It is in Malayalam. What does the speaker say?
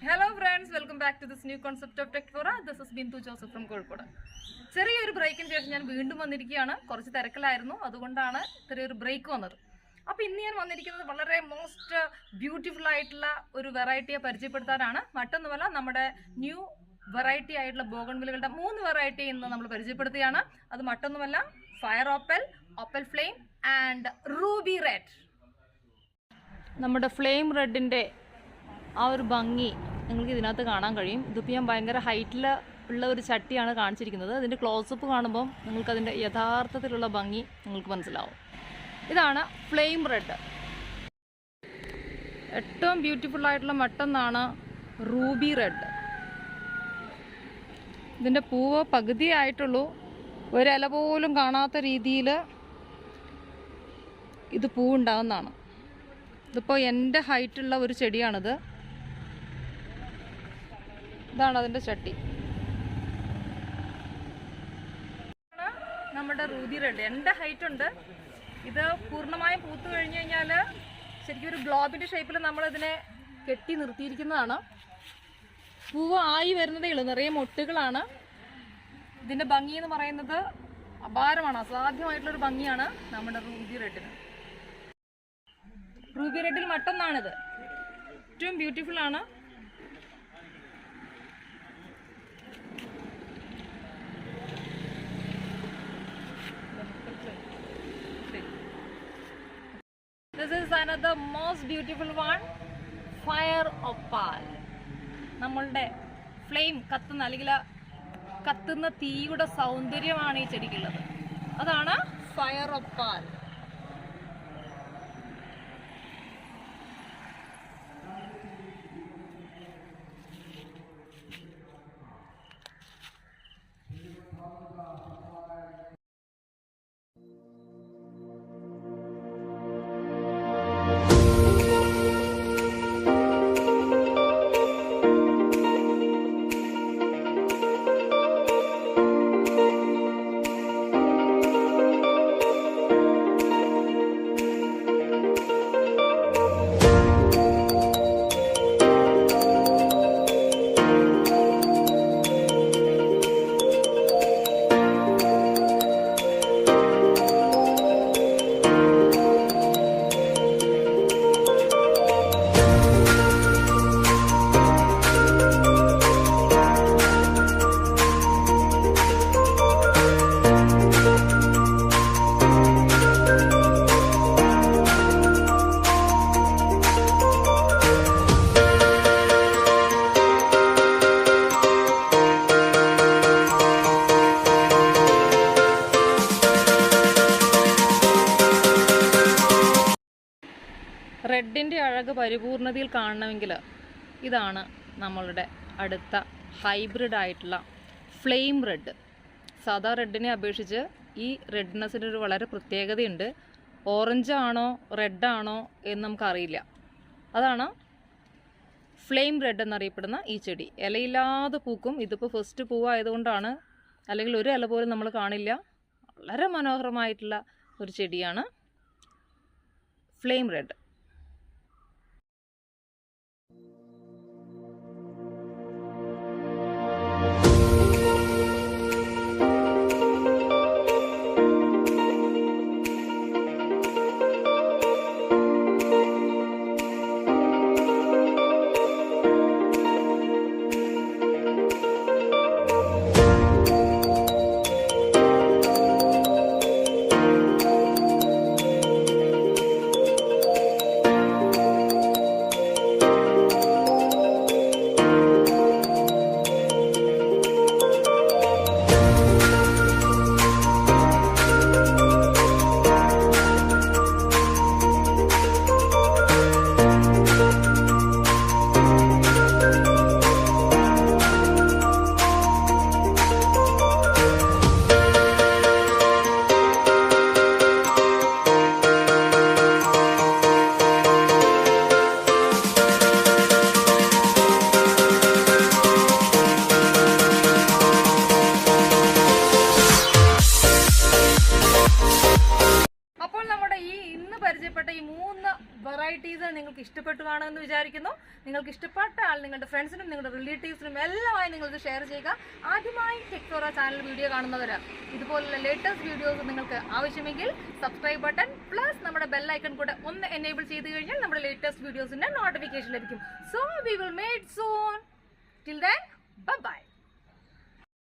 Hello friends, welcome back to this new concept of Techflora. This is Bindu from Kolkata. ചെറിയൊരു ബ്രേക്കിന് ശേഷം ഞാൻ വീണ്ടും വന്നിരിക്കുകയാണ്. കുറച്ച് തിരക്കിലായിരുന്നു, അതുകൊണ്ടാണ് ചെറിയൊരു ബ്രേക്ക് വന്നത്. അപ്പോൾ ഇന്ന് ഞാൻ വന്നിരിക്കുന്നത് വളരെ മോസ്റ്റ് ബ്യൂട്ടിഫുൾ ആയിട്ടുള്ള ഒരു വെറൈറ്റിയെ പരിചയപ്പെടുത്താനാണ്. മറ്റൊന്നുമല്ല, നമ്മുടെ ന്യൂ വെറൈറ്റി ആയിട്ടുള്ള ബോഗൺവില്ലകളുടെ 3 വെറൈറ്റി ഇന്ന് നമ്മൾ പരിചയപ്പെടുത്തുകയാണ്. അത് മറ്റൊന്നുമല്ല, fire opal, opal flame and Ruby red. നമ്മുടെ ഫ്ലെയിം റെഡിൻ്റെ ആ ഒരു ഭംഗി നിങ്ങൾക്ക് ഇതിനകത്ത് കാണാൻ കഴിയും. ഇതിപ്പോൾ ഞാൻ ഭയങ്കര ഹൈറ്റിൽ ഉള്ള ഒരു ചട്ടിയാണ് കാണിച്ചിരിക്കുന്നത്. അതിൻ്റെ ക്ലോസപ്പ് കാണുമ്പം നിങ്ങൾക്കതിൻ്റെ യഥാർത്ഥത്തിലുള്ള ഭംഗി നിങ്ങൾക്ക് മനസ്സിലാവും. ഇതാണ് ഫ്ലെയിം റെഡ്. ഏറ്റവും ബ്യൂട്ടിഫുൾ ആയിട്ടുള്ള മറ്റൊന്നാണ് റൂബി റെഡ്. ഇതിൻ്റെ പൂവ് പകുതിയായിട്ടുള്ളൂ, ഒരില പോലും കാണാത്ത രീതിയിൽ ഇത് പൂവുണ്ടാവുന്നതാണ്. ഇതിപ്പോൾ എൻ്റെ ഹൈറ്റുള്ള ഒരു ചെടിയാണിത്. ഇതാണ് അതിൻ്റെ ചട്ടി. നമ്മുടെ റൂബി റെഡ് എൻ്റെ ഹൈറ്റ് ഉണ്ട്. ഇത് പൂർണ്ണമായും പൂത്തു കഴിഞ്ഞ് കഴിഞ്ഞാൽ ശരിക്കും ഒരു ഗ്ലോബിൻ്റെ ഷേപ്പിൽ നമ്മളിതിനെ കെട്ടി നിർത്തിയിരിക്കുന്നതാണ്. പൂവ് ആയി വരുന്നതേ ഉള്ളൂ, നിറയെ മൊട്ടുകളാണ്. ഇതിൻ്റെ ഭംഗി എന്ന് പറയുന്നത് അപാരമാണ്, അസാധ്യമായിട്ടുള്ളൊരു ഭംഗിയാണ് നമ്മുടെ റൂബി റെഡിന്. റൂബി റെഡിൽ മറ്റൊന്നാണിത്, ഏറ്റവും ബ്യൂട്ടിഫുൾ ആണ്. This is another most beautiful one, fire opal. നമ്മളുടെ ഫ്ലെയിം കത്തുന്ന അല്ലെങ്കിൽ കത്തുന്ന തീയുടെ സൗന്ദര്യമാണ് ഈ ചെടിക്കുള്ളത്. അതാണ് ഫയർ ഒപ്പാൽ. റെഡിൻ്റെ അഴക് പരിപൂർണതയിൽ കാണണമെങ്കിൽ ഇതാണ് നമ്മളുടെ അടുത്ത ഹൈബ്രിഡ് ആയിട്ടുള്ള ഫ്ലെയിം റെഡ്. സാധാ റെഡിനെ അപേക്ഷിച്ച് ഈ റെഡ്നെസ്സിനൊരു വളരെ പ്രത്യേകതയുണ്ട്. ഓറഞ്ച് ആണോ റെഡാണോ എന്ന് നമുക്കറിയില്ല. അതാണ് ഫ്ലെയിം റെഡ് എന്നറിയപ്പെടുന്ന ഈ ചെടി. ഇലയില്ലാതെ പൂക്കും. ഇതിപ്പോൾ ഫസ്റ്റ് പൂവായതുകൊണ്ടാണ്, അല്ലെങ്കിൽ ഒരു ഇല പോലും നമ്മൾ കാണില്ല. വളരെ മനോഹരമായിട്ടുള്ള ഒരു ചെടിയാണ് ഫ്ലെയിം റെഡ്. ആണെന്ന് വിചാരിക്കുന്നു. നിങ്ങൾക്ക് ഇഷ്ടപ്പെട്ട ആൾ നിങ്ങളുടെ ഫ്രണ്ട്സിനും നിങ്ങളുടെ റിലേറ്റീവ്സിനും എല്ലാമായി നിങ്ങളിത് ഷെയർ ചെയ്യുക. ആദ്യമായി ടെക്ഫ്ലോറ ചാനൽ വീഡിയോ കാണുന്നവർ ഇതുപോലുള്ള ലേറ്റസ്റ്റ് വീഡിയോസ് നിങ്ങൾക്ക് ആവശ്യമെങ്കിൽ സബ്സ്ക്രൈബ് ബട്ടൺ പ്ലസ് നമ്മുടെ ബെൽ ഐക്കൺ കൂടെ ഒന്ന് എനേബിൾ ചെയ്ത് കഴിഞ്ഞാൽ നമ്മുടെ ലേറ്റസ്റ്റ് വീഡിയോസിന്റെ നോട്ടിഫിക്കേഷൻ ലഭിക്കും. So we will meet soon. Till then bye by.